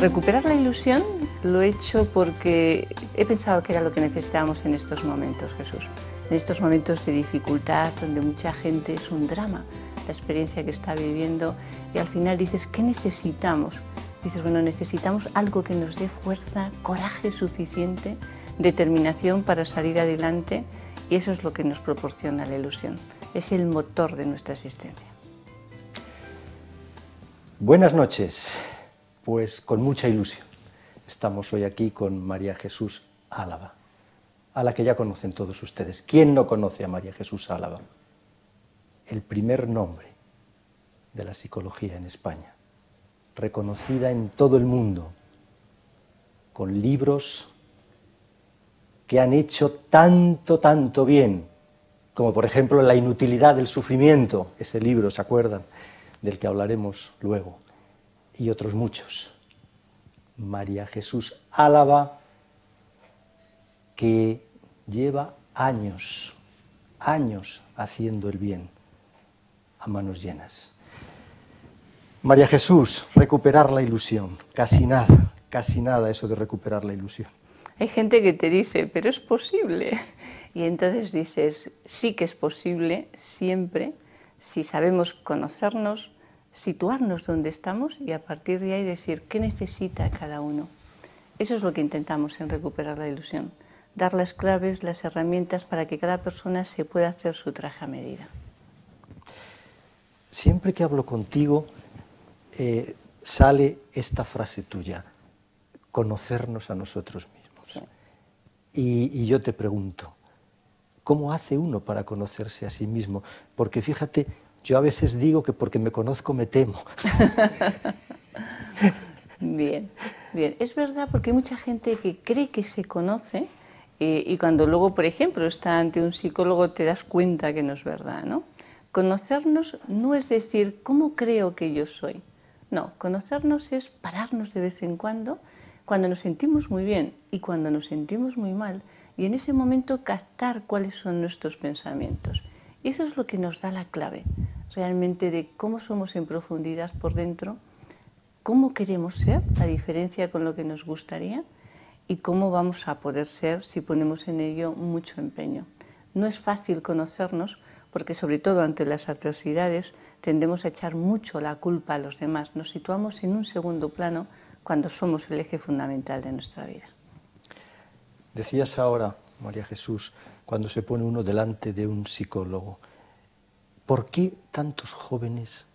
Recuperar la ilusión lo he hecho porque he pensado que era lo que necesitábamos en estos momentos, Jesús. En estos momentos de dificultad, donde mucha gente es un drama, la experiencia que está viviendo, y al final dices, ¿qué necesitamos? Dices, bueno, necesitamos algo que nos dé fuerza, coraje suficiente, determinación para salir adelante, y eso es lo que nos proporciona la ilusión. Es el motor de nuestra existencia. Buenas noches. Pues con mucha ilusión estamos hoy aquí con María Jesús Álava, a la que ya conocen todos ustedes. ¿Quién no conoce a María Jesús Álava? El primer nombre de la psicología en España, reconocida en todo el mundo, con libros que han hecho tanto bien, como por ejemplo La inutilidad del sufrimiento, ese libro, ¿se acuerdan?, del que hablaremos luego, y otros muchos. María Jesús Álava, que lleva años haciendo el bien a manos llenas. María Jesús, recuperar la ilusión, casi nada eso de recuperar la ilusión. Hay gente que te dice, pero es posible. Y entonces dices, sí que es posible siempre si sabemos conocernos, situarnos donde estamos y a partir de ahí decir qué necesita cada uno. Eso es lo que intentamos en Recuperar la Ilusión, dar las claves, las herramientas para que cada persona se pueda hacer su traje a medida. Siempre que hablo contigo sale esta frase tuya, conocernos a nosotros mismos. Sí. Y yo te pregunto, ¿cómo hace uno para conocerse a sí mismo? Porque fíjate, yo a veces digo que porque me conozco me temo. Bien. Es verdad porque hay mucha gente que cree que se conoce y cuando luego, por ejemplo, está ante un psicólogo te das cuenta que no es verdad, ¿no? Conocernos no es decir, ¿cómo creo que yo soy? No, conocernos es pararnos de vez en cuando nos sentimos muy bien y cuando nos sentimos muy mal, y en ese momento captar cuáles son nuestros pensamientos. Y eso es lo que nos da la clave, realmente, de cómo somos en profundidad por dentro, cómo queremos ser, a diferencia con lo que nos gustaría, y cómo vamos a poder ser si ponemos en ello mucho empeño. No es fácil conocernos porque, sobre todo ante las adversidades, tendemos a echar mucho la culpa a los demás. Nos situamos en un segundo plano cuando somos el eje fundamental de nuestra vida. Decías ahora, María Jesús, cuando se pone uno delante de un psicólogo, ¿por qué tantos jóvenes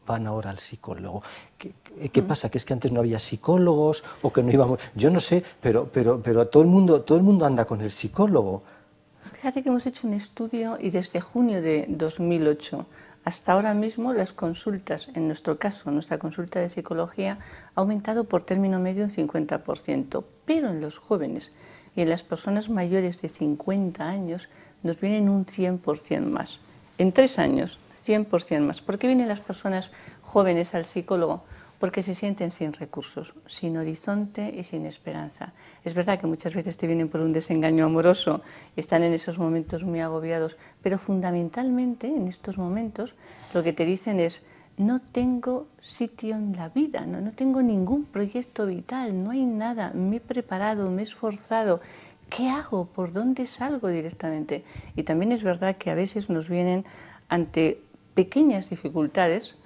van ahora al psicólogo? ¿Qué pasa? ¿Que es que antes no había psicólogos o que no íbamos? Yo no sé, pero todo el mundo anda con el psicólogo. Fíjate que hemos hecho un estudio y desde junio de 2008 hasta ahora mismo las consultas, en nuestro caso, nuestra consulta de psicología, ha aumentado por término medio un 50%, pero en los jóvenes y en las personas mayores de 50 años nos vienen un 100% más. En 3 años, 100% más. ¿Por qué vienen las personas jóvenes al psicólogo? Porque se sienten sin recursos, sin horizonte y sin esperanza. Es verdad que muchas veces te vienen por un desengaño amoroso, están en esos momentos muy agobiados, pero fundamentalmente en estos momentos lo que te dicen es, no tengo sitio en la vida, no tengo ningún proyecto vital, no hay nada, me he preparado, me he esforzado. ¿Qué hago? ¿Por dónde salgo directamente? Y también es verdad que a veces nos vienen ante pequeñas dificultades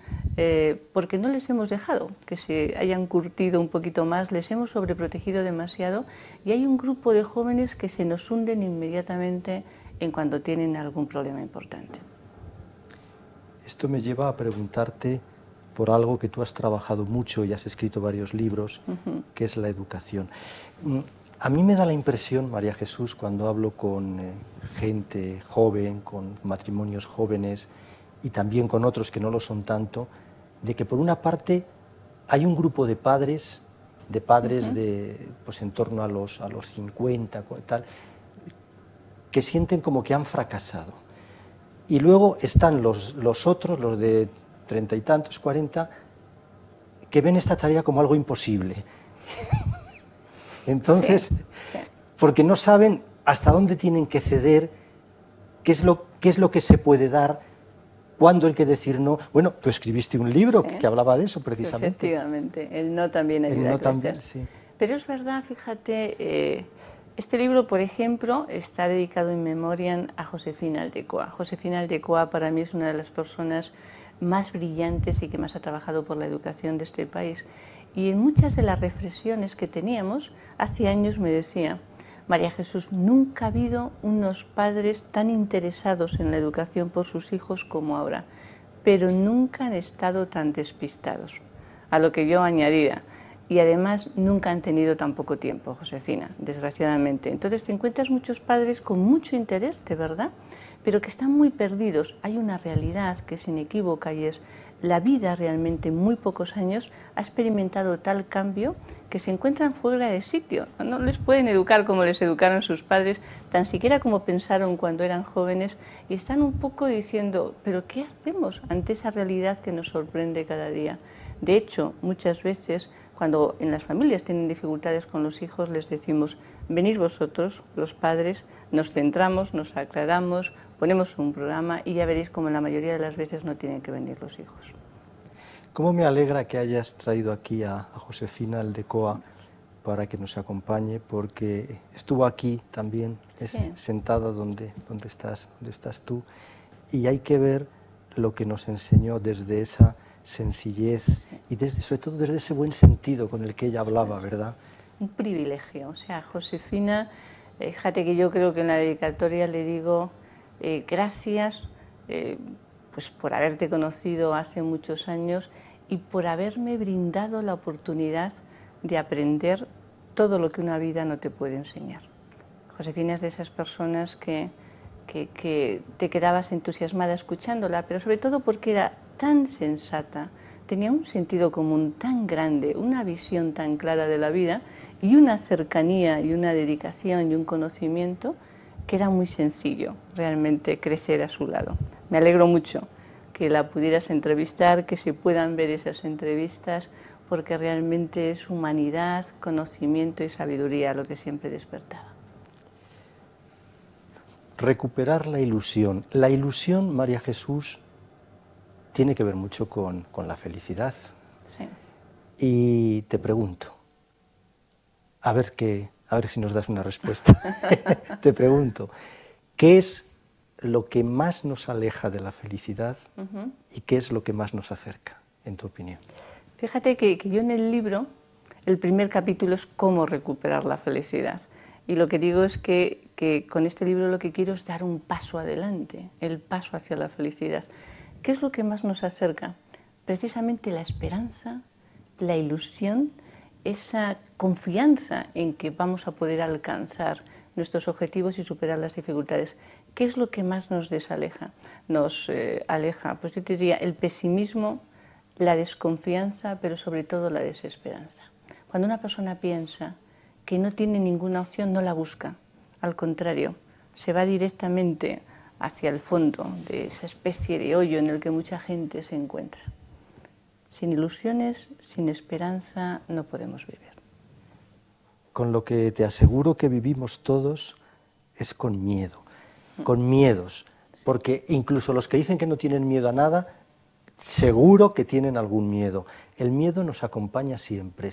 porque no les hemos dejado que se hayan curtido un poquito más, les hemos sobreprotegido demasiado y hay un grupo de jóvenes que se nos hunden inmediatamente en cuando tienen algún problema importante. Esto me lleva a preguntarte por algo que tú has trabajado mucho y has escrito varios libros, que es la educación. A mí me da la impresión, María Jesús, cuando hablo con gente joven, con matrimonios jóvenes y también con otros que no lo son tanto, de que por una parte hay un grupo de padres de pues en torno a los 50, tal, que sienten como que han fracasado. Y luego están los otros, los de 30 y tantos, 40, que ven esta tarea como algo imposible. Entonces, sí. Porque no saben hasta dónde tienen que ceder, qué es lo que se puede dar ¿Cuándo hay que decir no? Bueno, tú escribiste un libro Sí. que hablaba de eso precisamente. Efectivamente, el no también ayuda El no a crecer. también, sí. Pero es verdad, fíjate, este libro, por ejemplo, está dedicado en memoria a Josefina Aldecoa. Josefina Aldecoa para mí es una de las personas más brillantes y que más ha trabajado por la educación de este país. Y en muchas de las reflexiones que teníamos, hace años me decía: María Jesús, nunca ha habido unos padres tan interesados en la educación por sus hijos como ahora, pero nunca han estado tan despistados. A lo que yo añadiría, y además nunca han tenido tan poco tiempo, Josefina, desgraciadamente. Entonces te encuentras muchos padres con mucho interés, de verdad, pero que están muy perdidos. Hay una realidad que es inequívoca y es: la vida realmente en muy pocos años ha experimentado tal cambio que se encuentran fuera de sitio. No les pueden educar como les educaron sus padres, tan siquiera como pensaron cuando eran jóvenes, y están un poco diciendo: ¿pero qué hacemos ante esa realidad que nos sorprende cada día? De hecho, muchas veces, cuando en las familias tienen dificultades con los hijos, les decimos: venid vosotros, los padres, nos centramos, nos aclaramos, ponemos un programa y ya veréis como la mayoría de las veces no tienen que venir los hijos. ¿Cómo me alegra que hayas traído aquí a Josefina Aldecoa para que nos acompañe? Porque estuvo aquí también, Sí. sentada donde estás tú, y hay que ver lo que nos enseñó desde esa sencillez, sí, y sobre todo desde ese buen sentido con el que ella hablaba, ¿verdad? Un privilegio. O sea, Josefina, fíjate que yo creo que en la dedicatoria le digo gracias pues por haberte conocido hace muchos años y por haberme brindado la oportunidad de aprender todo lo que una vida no te puede enseñar. Josefina es de esas personas que te quedabas entusiasmada escuchándola, pero sobre todo porque era tan sensata, tenía un sentido común tan grande, una visión tan clara de la vida y una cercanía y una dedicación y un conocimiento que era muy sencillo realmente crecer a su lado. Me alegro mucho que la pudieras entrevistar, que se puedan ver esas entrevistas, porque realmente es humanidad, conocimiento y sabiduría lo que siempre despertaba. Recuperar la ilusión. La ilusión, María Jesús, tiene que ver mucho con la felicidad. Sí. Y te pregunto, a ver si nos das una respuesta. Te pregunto, ¿qué es lo que más nos aleja de la felicidad y qué es lo que más nos acerca, en tu opinión? Fíjate que yo en el libro, el primer capítulo es cómo recuperar la felicidad. Y lo que digo es que con este libro lo que quiero es dar un paso adelante, el paso hacia la felicidad. ¿Qué es lo que más nos acerca? Precisamente la esperanza, la ilusión, esa confianza en que vamos a poder alcanzar nuestros objetivos y superar las dificultades. ¿Qué es lo que más nos desaleja? Nos aleja, pues yo te diría, el pesimismo, la desconfianza, pero sobre todo la desesperanza. Cuando una persona piensa que no tiene ninguna opción, no la busca. Al contrario, se va directamente hacia el fondo de esa especie de hoyo en el que mucha gente se encuentra. Sin ilusiones, sin esperanza, no podemos vivir. Con lo que te aseguro que vivimos todos es con miedo, con miedos, porque incluso los que dicen que no tienen miedo a nada, seguro que tienen algún miedo. El miedo nos acompaña siempre.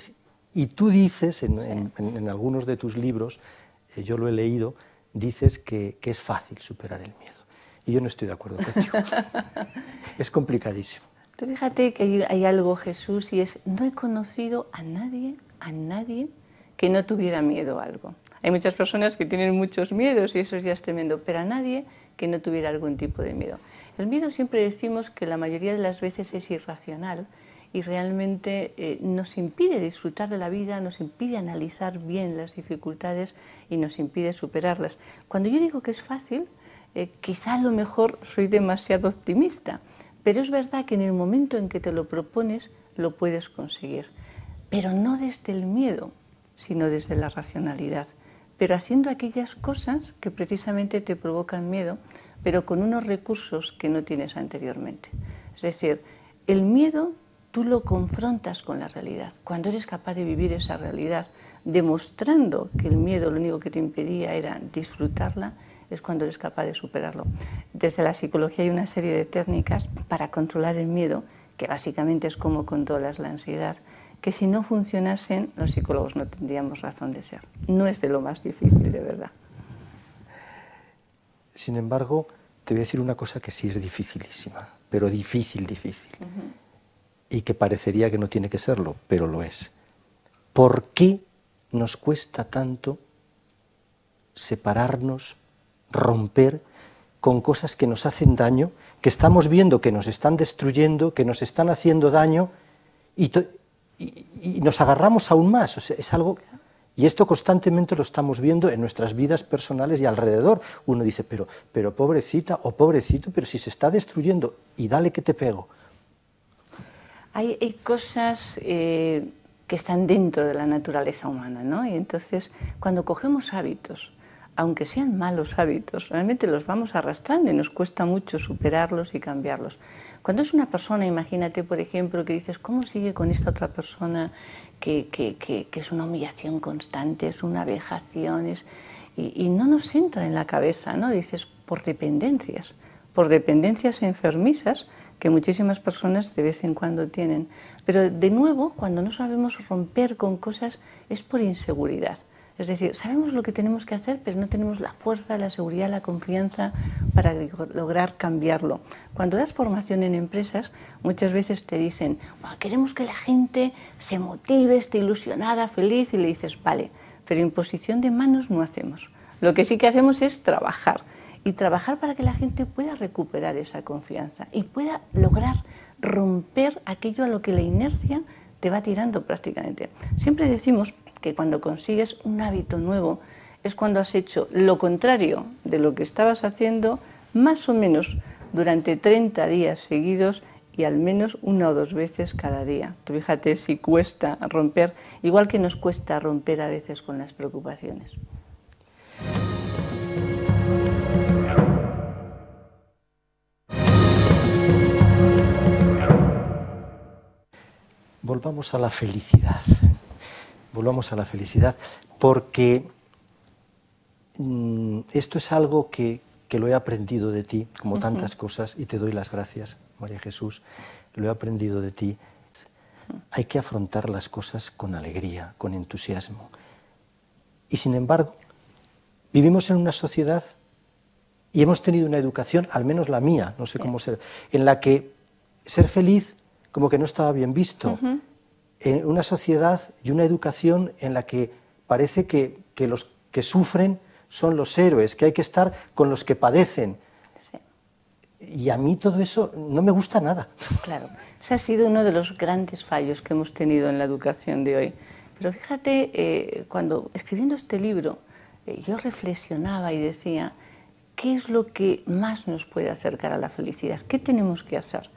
Y tú dices en algunos de tus libros, yo lo he leído, dices que es fácil superar el miedo. Y yo no estoy de acuerdo contigo. Es complicadísimo. Tú fíjate que hay algo, Jesús, y es: no he conocido a nadie que no tuviera miedo a algo. Hay muchas personas que tienen muchos miedos y eso ya es tremendo, pero a nadie que no tuviera algún tipo de miedo. El miedo siempre decimos que la mayoría de las veces es irracional y realmente nos impide disfrutar de la vida, nos impide analizar bien las dificultades y nos impide superarlas. Cuando yo digo que es fácil, quizá a lo mejor soy demasiado optimista, pero es verdad que en el momento en que te lo propones lo puedes conseguir, pero no desde el miedo, sino desde la racionalidad, pero haciendo aquellas cosas que precisamente te provocan miedo, pero con unos recursos que no tienes anteriormente. Es decir, el miedo tú lo confrontas con la realidad. Cuando eres capaz de vivir esa realidad, demostrando que el miedo lo único que te impedía era disfrutarla, es cuando eres capaz de superarlo. Desde la psicología hay una serie de técnicas para controlar el miedo, que básicamente es cómo controlas la ansiedad, que si no funcionasen, los psicólogos no tendríamos razón de ser. No es de lo más difícil, de verdad. Sin embargo, te voy a decir una cosa que sí es dificilísima, pero difícil. Y que parecería que no tiene que serlo, pero lo es. ¿Por qué nos cuesta tanto separarnos, romper con cosas que nos hacen daño, que estamos viendo que nos están destruyendo, que nos están haciendo daño, y nos agarramos aún más? O sea, es algo... Y esto constantemente lo estamos viendo en nuestras vidas personales y alrededor. Uno dice, pero pobrecita o pobrecito, pero si se está destruyendo, y dale que te pego. Hay cosas que están dentro de la naturaleza humana, ¿no? Y entonces, cuando cogemos hábitos, aunque sean malos hábitos, realmente los vamos arrastrando y nos cuesta mucho superarlos y cambiarlos. Cuando es una persona, imagínate, por ejemplo, que dices, ¿cómo sigue con esta otra persona que es una humillación constante, es una vejación? Y no nos entra en la cabeza, ¿no? Dices, por dependencias enfermizas que muchísimas personas de vez en cuando tienen. Pero de nuevo, cuando no sabemos romper con cosas, es por inseguridad. Es decir, sabemos lo que tenemos que hacer, pero no tenemos la fuerza, la seguridad, la confianza para lograr cambiarlo. Cuando das formación en empresas, muchas veces te dicen, queremos que la gente se motive, esté ilusionada, feliz, y le dices, vale, pero imposición de manos no hacemos. Lo que sí que hacemos es trabajar, y trabajar para que la gente pueda recuperar esa confianza y pueda lograr romper aquello a lo que la inercia te va tirando prácticamente. Siempre decimos que cuando consigues un hábito nuevo es cuando has hecho lo contrario de lo que estabas haciendo más o menos durante 30 días seguidos y al menos 1 o 2 veces cada día. Tú fíjate si cuesta romper, igual que nos cuesta romper a veces con las preocupaciones. Volvamos a la felicidad. Volvamos a la felicidad, porque esto es algo que lo he aprendido de ti, como tantas cosas, y te doy las gracias, María Jesús. Lo he aprendido de ti. Hay que afrontar las cosas con alegría, con entusiasmo. Y sin embargo, vivimos en una sociedad y hemos tenido una educación, al menos la mía, no sé cómo ser, en la que ser feliz como que no estaba bien visto. En una sociedad y una educación en la que parece que los que sufren son los héroes, que hay que estar con los que padecen. Sí. Y a mí todo eso no me gusta nada. Claro, ese ha sido uno de los grandes fallos que hemos tenido en la educación de hoy. Pero fíjate, cuando escribiendo este libro, yo reflexionaba y decía, ¿qué es lo que más nos puede acercar a la felicidad? ¿Qué tenemos que hacer?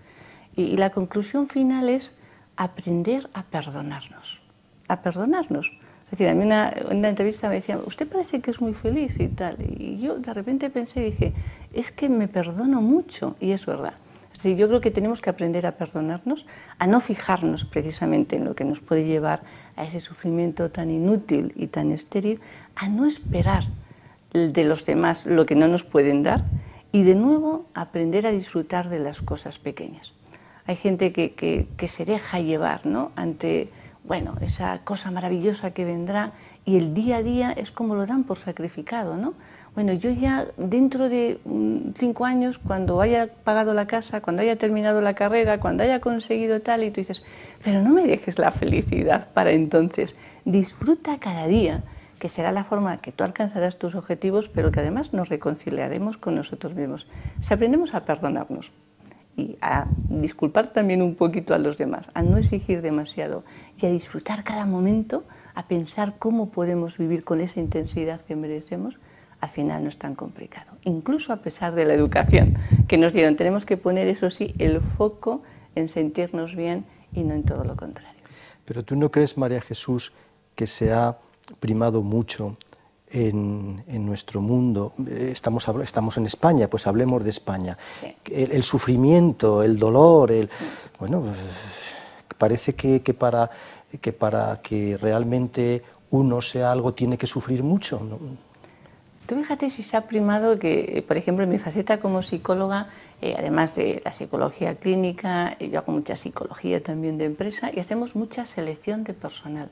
Y la conclusión final es aprender a perdonarnos. A perdonarnos. Es decir, a mí en una entrevista me decían, usted parece que es muy feliz y tal. Y yo de repente pensé y dije, es que me perdono mucho, y es verdad. Es decir, yo creo que tenemos que aprender a perdonarnos, a no fijarnos precisamente en lo que nos puede llevar a ese sufrimiento tan inútil y tan estéril, a no esperar de los demás lo que no nos pueden dar, y de nuevo aprender a disfrutar de las cosas pequeñas. Hay gente que se deja llevar, ¿no?, ante, bueno, esa cosa maravillosa que vendrá, y el día a día es como lo dan por sacrificado, ¿no? Bueno, yo ya dentro de 5 años, cuando haya pagado la casa, cuando haya terminado la carrera, cuando haya conseguido tal, y tú dices, pero no me dejes la felicidad para entonces, disfruta cada día, que será la forma que tú alcanzarás tus objetivos, pero que además nos reconciliaremos con nosotros mismos. Si aprendemos a perdonarnos y a disculpar también un poquito a los demás, a no exigir demasiado y a disfrutar cada momento, a pensar cómo podemos vivir con esa intensidad que merecemos, al final no es tan complicado. Incluso a pesar de la educación que nos dieron, tenemos que poner, eso sí, el foco en sentirnos bien y no en todo lo contrario. Pero ¿tú no crees, María Jesús, que se ha primado mucho en nuestro mundo? Estamos en España, pues hablemos de España. Sí. El sufrimiento, el dolor, bueno, parece que para que realmente uno sea algo tiene que sufrir mucho, ¿no? Tú fíjate si se ha primado que, por ejemplo, en mi faceta como psicóloga, además de la psicología clínica, yo hago mucha psicología también de empresa y hacemos mucha selección de personal.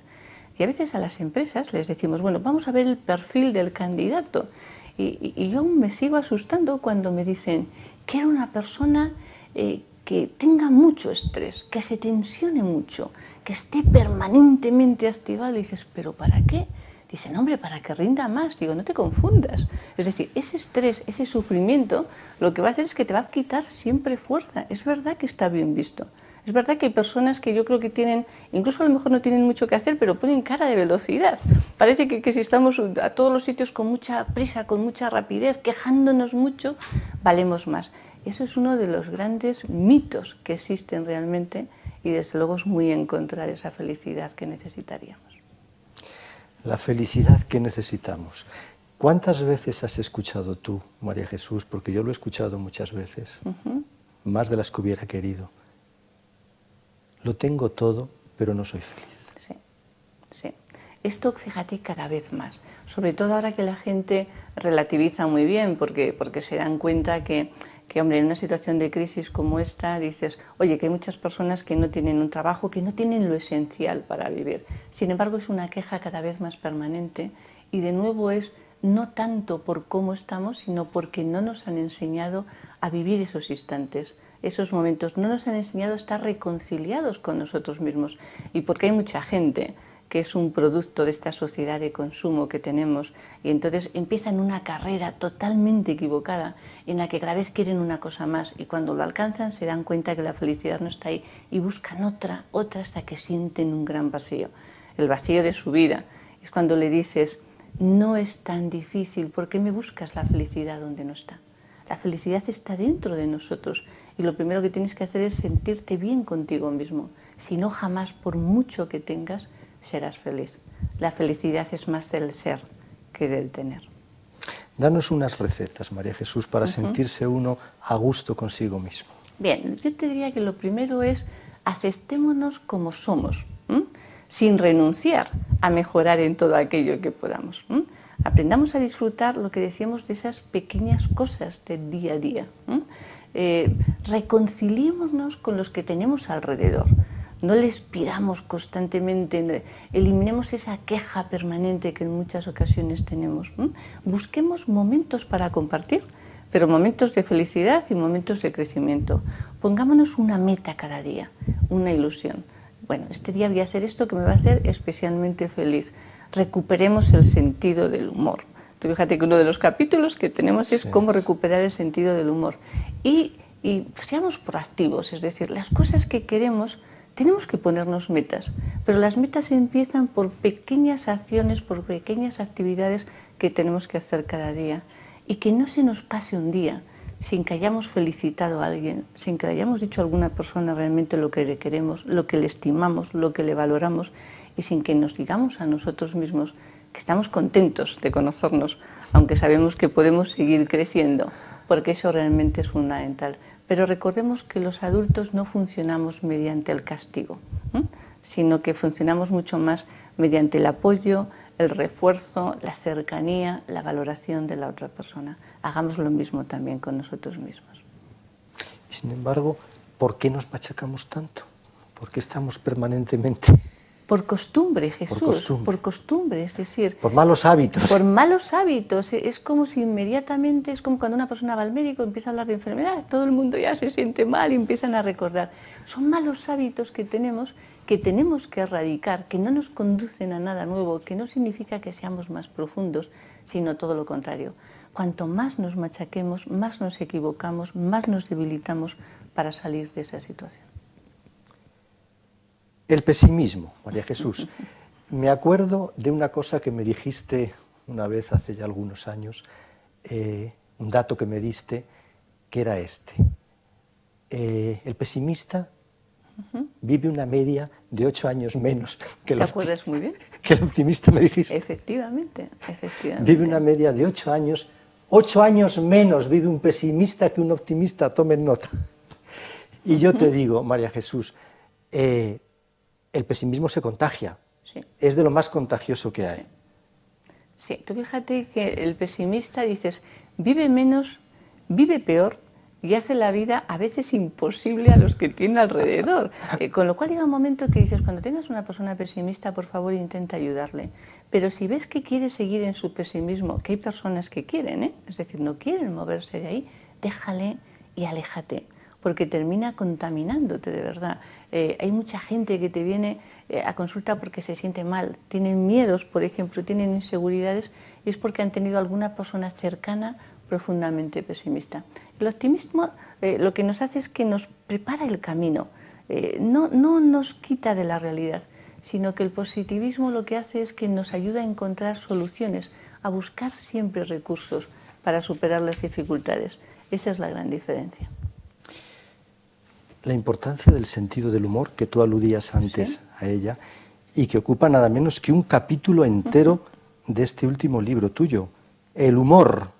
Y a veces a las empresas les decimos, bueno, vamos a ver el perfil del candidato. Y yo aún me sigo asustando cuando me dicen, quiero una persona que tenga mucho estrés, que se tensione mucho, que esté permanentemente activado. Y dices, ¿pero para qué? Dicen, hombre, para que rinda más. Digo, no te confundas. Es decir, ese estrés, ese sufrimiento, lo que va a hacer es que te va a quitar siempre fuerza. Es verdad que está bien visto. Es verdad que hay personas que yo creo que tienen, incluso a lo mejor no tienen mucho que hacer, pero ponen cara de velocidad. Parece que si estamos a todos los sitios con mucha prisa, con mucha rapidez, quejándonos mucho, valemos más. Eso es uno de los grandes mitos que existen realmente y desde luego es muy en contra de esa felicidad que necesitaríamos. La felicidad que necesitamos. ¿Cuántas veces has escuchado tú, María Jesús? Porque yo lo he escuchado muchas veces, más de las que hubiera querido. Lo tengo todo, pero no soy feliz. Sí, sí. Esto, fíjate, cada vez más. Sobre todo ahora que la gente relativiza muy bien, porque se dan cuenta que, hombre, en una situación de crisis como esta, dices, oye, que hay muchas personas que no tienen un trabajo, que no tienen lo esencial para vivir. Sin embargo, es una queja cada vez más permanente y de nuevo es no tanto por cómo estamos, sino porque no nos han enseñado a vivir esos instantes, esos momentos. No nos han enseñado a estar reconciliados con nosotros mismos. Y porque hay mucha gente que es un producto de esta sociedad de consumo que tenemos, y entonces empiezan una carrera totalmente equivocada en la que cada vez quieren una cosa más y cuando lo alcanzan se dan cuenta que la felicidad no está ahí y buscan otra hasta que sienten un gran vacío, el vacío de su vida. Es cuando le dices, no es tan difícil, ¿por qué me buscas la felicidad donde no está? La felicidad está dentro de nosotros y lo primero que tienes que hacer es sentirte bien contigo mismo. Si no, jamás, por mucho que tengas, serás feliz. La felicidad es más del ser que del tener. Danos unas recetas, María Jesús, para sentirse uno a gusto consigo mismo. Bien, yo te diría que lo primero es aceptémonos como somos, sin renunciar a mejorar en todo aquello que podamos. Aprendamos a disfrutar lo que decíamos de esas pequeñas cosas del día a día. Reconciliémonos con los que tenemos alrededor. No les pidamos constantemente, eliminemos esa queja permanente que en muchas ocasiones tenemos. Busquemos momentos para compartir, pero momentos de felicidad y momentos de crecimiento. Pongámonos una meta cada día, una ilusión. Bueno, este día voy a hacer esto que me va a hacer especialmente feliz. Recuperemos el sentido del humor. Tú fíjate que uno de los capítulos que tenemos es cómo recuperar el sentido del humor. Y seamos proactivos, es decir, las cosas que queremos, tenemos que ponernos metas, pero las metas empiezan por pequeñas acciones, por pequeñas actividades que tenemos que hacer cada día y que no se nos pase un día sin que hayamos felicitado a alguien, sin que le hayamos dicho a alguna persona realmente lo que le queremos, lo que le estimamos, lo que le valoramos y sin que nos digamos a nosotros mismos que estamos contentos de conocernos, aunque sabemos que podemos seguir creciendo, porque eso realmente es fundamental. Pero recordemos que los adultos no funcionamos mediante el castigo, sino que funcionamos mucho más mediante el apoyo, el refuerzo, la cercanía, la valoración de la otra persona. Hagamos lo mismo también con nosotros mismos. Y sin embargo, ¿por qué nos machacamos tanto? ¿Por qué estamos permanentemente? Por costumbre, Jesús, por costumbre, es decir... Por malos hábitos. Por malos hábitos. Es como si inmediatamente, es como cuando una persona va al médico, empieza a hablar de enfermedad, todo el mundo ya se siente mal y empiezan a recordar. Son malos hábitos que tenemos que erradicar, que no nos conducen a nada nuevo, que no significa que seamos más profundos, sino todo lo contrario. Cuanto más nos machaquemos, más nos equivocamos, más nos debilitamos para salir de esa situación. El pesimismo, María Jesús. Me acuerdo de una cosa que me dijiste una vez hace ya algunos años, un dato que me diste, que era este. El pesimista vive una media de 8 años menos que ¿Te acuerdas muy bien? Que el optimista, me dijiste. Efectivamente, efectivamente. Vive una media de 8 años. 8 años menos vive un pesimista que un optimista, tomen nota. Y yo te digo, María Jesús, el pesimismo se contagia, sí. Es de lo más contagioso que hay. Sí, tú fíjate que el pesimista dices, vive menos, vive peor y hace la vida a veces imposible a los que tiene alrededor. Con lo cual llega un momento que dices, cuando tengas una persona pesimista, por favor intenta ayudarle. Pero si ves que quiere seguir en su pesimismo, que hay personas que quieren, es decir, no quieren moverse de ahí, déjale y aléjate, porque termina contaminándote de verdad. Hay mucha gente que te viene a consulta porque se siente mal, tienen miedos, por ejemplo, tienen inseguridades, y es porque han tenido alguna persona cercana profundamente pesimista. El optimismo lo que nos hace es que nos prepara el camino, no nos quita de la realidad, sino que el positivismo lo que hace es que nos ayuda a encontrar soluciones, a buscar siempre recursos para superar las dificultades. Esa es la gran diferencia. La importancia del sentido del humor, que tú aludías antes a ella, y que ocupa nada menos que un capítulo entero de este último libro tuyo, el humor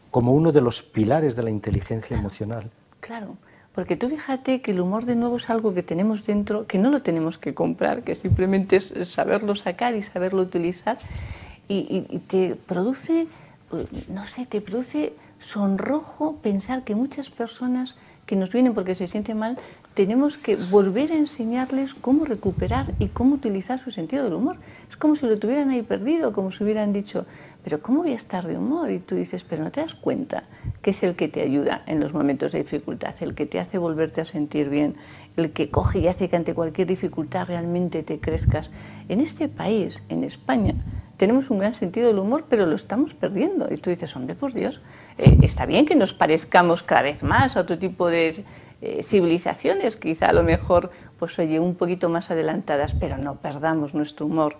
como uno de los pilares de la inteligencia emocional. Claro, porque tú fíjate que el humor de nuevo es algo que tenemos dentro, que no lo tenemos que comprar, que simplemente es saberlo sacar y saberlo utilizar, y te produce, no sé, te produce sonrojo pensar que muchas personas que nos vienen porque se sienten mal, tenemos que volver a enseñarles cómo recuperar y cómo utilizar su sentido del humor. Es como si lo tuvieran ahí perdido, como si hubieran dicho, pero ¿cómo voy a estar de humor? Y tú dices, pero no te das cuenta que es el que te ayuda en los momentos de dificultad, el que te hace volverte a sentir bien, el que coge y hace que ante cualquier dificultad realmente te crezcas. En este país, en España, tenemos un gran sentido del humor, pero lo estamos perdiendo. Y tú dices, hombre, por Dios, está bien que nos parezcamos cada vez más a otro tipo de civilizaciones, quizá a lo mejor, pues oye, un poquito más adelantadas, pero no perdamos nuestro humor,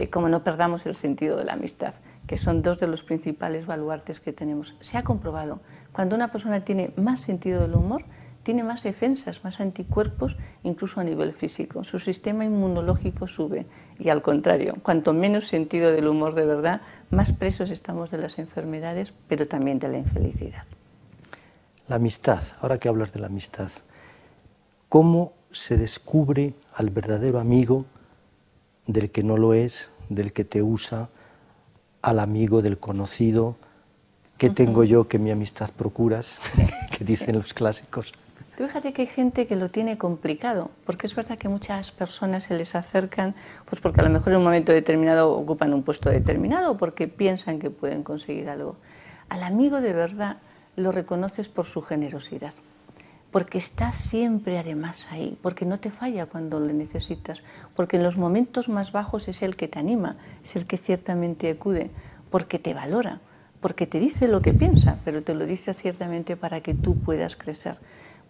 como no perdamos el sentido de la amistad, que son dos de los principales baluartes que tenemos. Se ha comprobado, cuando una persona tiene más sentido del humor, tiene más defensas, más anticuerpos, incluso a nivel físico. Su sistema inmunológico sube y al contrario, cuanto menos sentido del humor de verdad, más presos estamos de las enfermedades, pero también de la infelicidad. La amistad, ahora que hablas de la amistad, ¿cómo se descubre al verdadero amigo del que no lo es, del que te usa, al amigo del conocido? ¿Qué tengo yo que mi amistad procuras? Que dicen los clásicos. Tú fíjate que hay gente que lo tiene complicado, porque es verdad que muchas personas se les acercan, pues porque a lo mejor en un momento determinado ocupan un puesto determinado, o porque piensan que pueden conseguir algo. Al amigo de verdad lo reconoces por su generosidad, porque está siempre además ahí, porque no te falla cuando lo necesitas, porque en los momentos más bajos es el que te anima, es el que ciertamente acude, porque te valora, porque te dice lo que piensa, pero te lo dice ciertamente para que tú puedas crecer,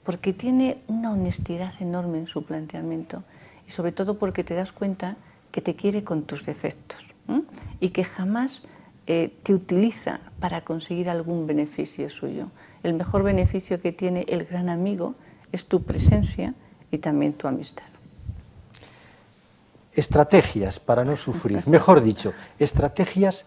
porque tiene una honestidad enorme en su planteamiento y sobre todo porque te das cuenta que te quiere con tus defectos, y que jamás te utiliza para conseguir algún beneficio suyo. El mejor beneficio que tiene el gran amigo es tu presencia y también tu amistad. Estrategias para no sufrir, mejor dicho, estrategias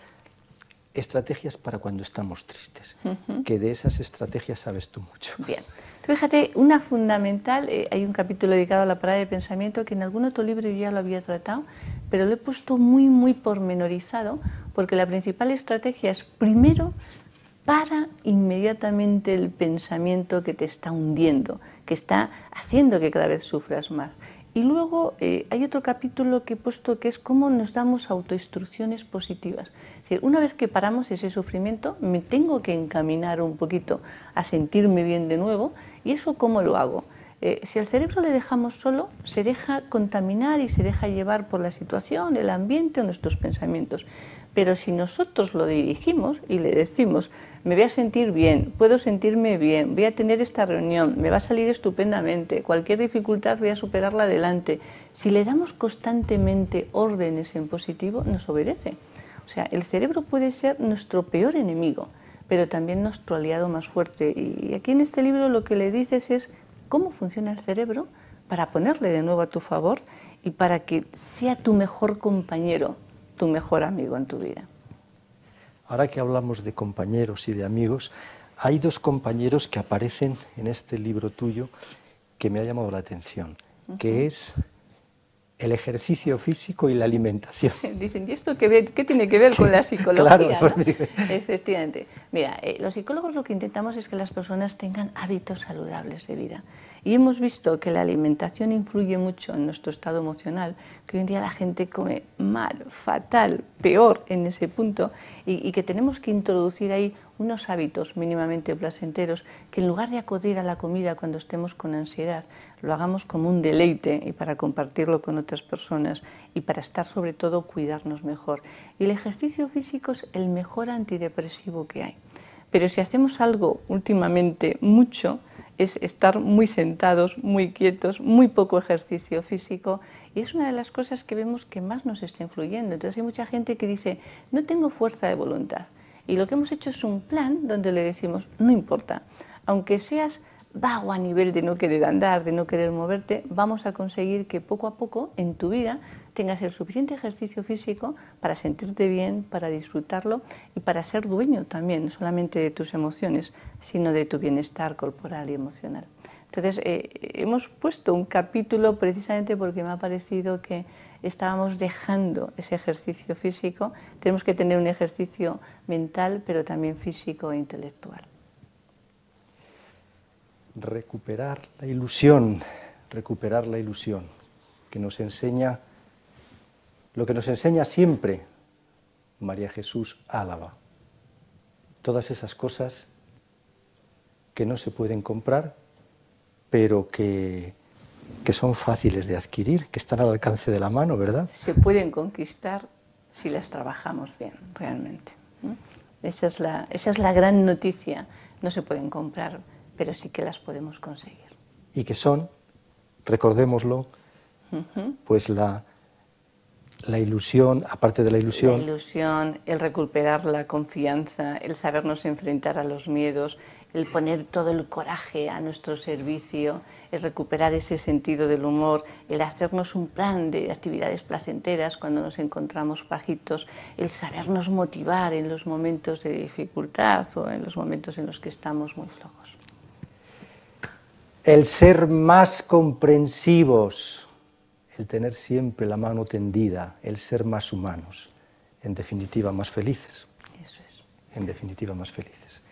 para cuando estamos tristes, que de esas estrategias sabes tú mucho. Bien, fíjate, una fundamental, hay un capítulo dedicado a la parada de pensamiento que en algún otro libro yo ya lo había tratado, pero lo he puesto muy pormenorizado, porque la principal estrategia es primero para inmediatamente el pensamiento que te está hundiendo, que está haciendo que cada vez sufras más. Y luego hay otro capítulo que he puesto que es cómo nos damos autoinstrucciones positivas. Es decir, una vez que paramos ese sufrimiento, me tengo que encaminar un poquito a sentirme bien de nuevo. ¿Y eso cómo lo hago? Si al cerebro le dejamos solo, se deja contaminar y se deja llevar por la situación, el ambiente o nuestros pensamientos. Pero si nosotros lo dirigimos y le decimos, me voy a sentir bien, puedo sentirme bien, voy a tener esta reunión, me va a salir estupendamente, cualquier dificultad voy a superarla adelante. Si le damos constantemente órdenes en positivo, nos obedece. O sea, el cerebro puede ser nuestro peor enemigo, pero también nuestro aliado más fuerte. Y aquí en este libro lo que le dices es cómo funciona el cerebro para ponerle de nuevo a tu favor y para que sea tu mejor compañero, tu mejor amigo en tu vida. Ahora que hablamos de compañeros y de amigos, hay dos compañeros que aparecen en este libro tuyo que me ha llamado la atención, que es el ejercicio físico y la alimentación. Dicen, ¿y esto qué tiene que ver con la psicología? Claro, ¿no? Efectivamente. Mira, los psicólogos lo que intentamos es que las personas tengan hábitos saludables de vida. Y hemos visto que la alimentación influye mucho en nuestro estado emocional, que hoy en día la gente come mal, fatal, peor en ese punto, y que tenemos que introducir ahí unos hábitos mínimamente placenteros, que en lugar de acudir a la comida cuando estemos con ansiedad, lo hagamos como un deleite y para compartirlo con otras personas y para estar sobre todo cuidarnos mejor. Y el ejercicio físico es el mejor antidepresivo que hay. Pero si hacemos algo últimamente mucho, es estar muy sentados, muy quietos, muy poco ejercicio físico, y es una de las cosas que vemos que más nos está influyendo. Entonces hay mucha gente que dice, no tengo fuerza de voluntad. Y lo que hemos hecho es un plan donde le decimos, no importa, aunque seas vago a nivel de no querer andar, de no querer moverte, vamos a conseguir que poco a poco en tu vida tengas el suficiente ejercicio físico para sentirte bien, para disfrutarlo y para ser dueño también, no solamente de tus emociones, sino de tu bienestar corporal y emocional. Entonces, hemos puesto un capítulo precisamente porque me ha parecido que estábamos dejando ese ejercicio físico. Tenemos que tener un ejercicio mental, pero también físico e intelectual. Recuperar la ilusión que nos enseña, lo que nos enseña siempre María Jesús Álava. Todas esas cosas que no se pueden comprar, pero que son fáciles de adquirir, que están al alcance de la mano, ¿verdad? Se pueden conquistar si las trabajamos bien, realmente. Esa es la gran noticia. No se pueden comprar, pero sí que las podemos conseguir. Y que son, recordémoslo, pues la ilusión, aparte de la ilusión... La ilusión, el recuperar la confianza, el sabernos enfrentar a los miedos, el poner todo el coraje a nuestro servicio, el recuperar ese sentido del humor, el hacernos un plan de actividades placenteras cuando nos encontramos bajitos, el sabernos motivar en los momentos de dificultad o en los momentos en los que estamos muy flojos. El ser más comprensivos, el tener siempre la mano tendida, el ser más humanos, en definitiva más felices. Eso es. En definitiva más felices.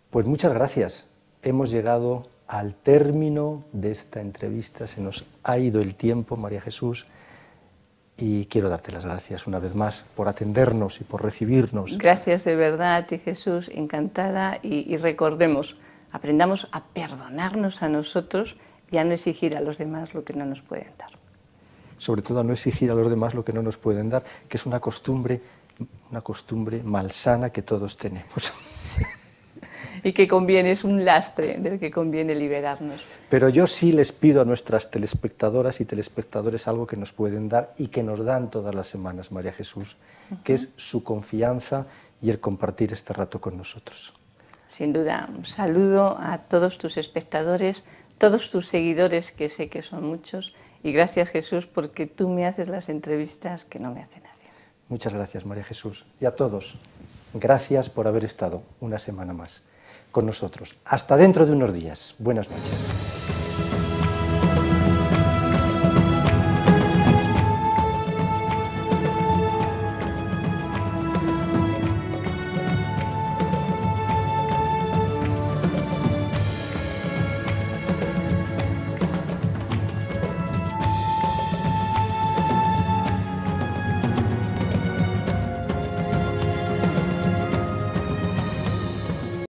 Pues muchas gracias. Hemos llegado al término de esta entrevista. Se nos ha ido el tiempo, María Jesús, y quiero darte las gracias una vez más por atendernos y por recibirnos. Gracias de verdad a ti, Jesús, encantada, y recordemos, aprendamos a perdonarnos a nosotros y a no exigir a los demás lo que no nos pueden dar. Sobre todo a no exigir a los demás lo que no nos pueden dar, que es una costumbre malsana que todos tenemos. Y que conviene, es un lastre del que conviene liberarnos. Pero yo sí les pido a nuestras telespectadoras y telespectadores algo que nos pueden dar y que nos dan todas las semanas, María Jesús, que es su confianza y el compartir este rato con nosotros. Sin duda, un saludo a todos tus espectadores, todos tus seguidores, que sé que son muchos, y gracias, Jesús, porque tú me haces las entrevistas que no me hace nadie. Muchas gracias, María Jesús. Y a todos, gracias por haber estado una semana más con nosotros. Hasta dentro de unos días. Buenas noches.